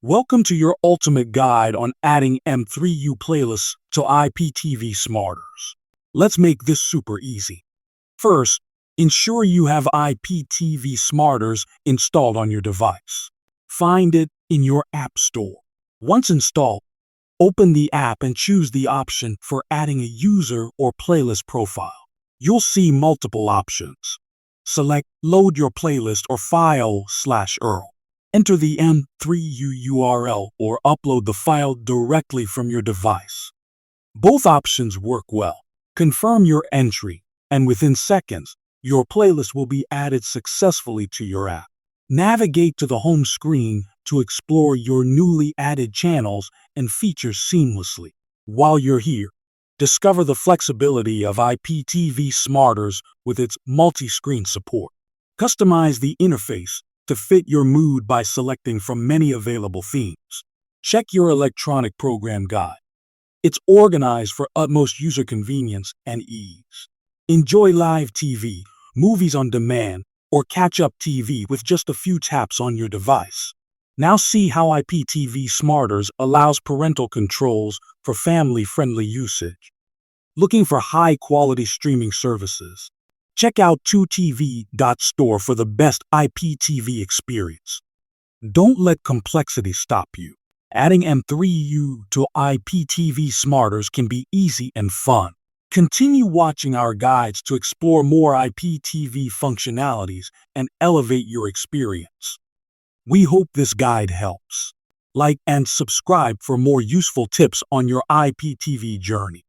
Welcome to your ultimate guide on adding M3U playlists to IPTV Smarters. Let's make this super easy. First, ensure you have IPTV Smarters installed on your device. Find it in your App Store. Once installed, open the app and choose the option for adding a user or playlist profile. You'll see multiple options. Select Load Your Playlist or File/URL. Enter the M3U URL or upload the file directly from your device. Both options work well. Confirm your entry, and within seconds, your playlist will be added successfully to your app. Navigate to the home screen to explore your newly added channels and features seamlessly. While you're here, discover the flexibility of IPTV Smarters with its multi-screen support. Customize the interface to fit your mood by selecting from many available themes. Check your electronic program guide. It's organized for utmost user convenience and ease. Enjoy live TV, movies on demand, or catch-up TV with just a few taps on your device. Now see how IPTV Smarters allows parental controls for family-friendly usage. Looking for high-quality streaming services? Check out 2tv.store for the best IPTV experience. Don't let complexity stop you. Adding M3U to IPTV Smarters can be easy and fun. Continue watching our guides to explore more IPTV functionalities and elevate your experience. We hope this guide helps. Like and subscribe for more useful tips on your IPTV journey.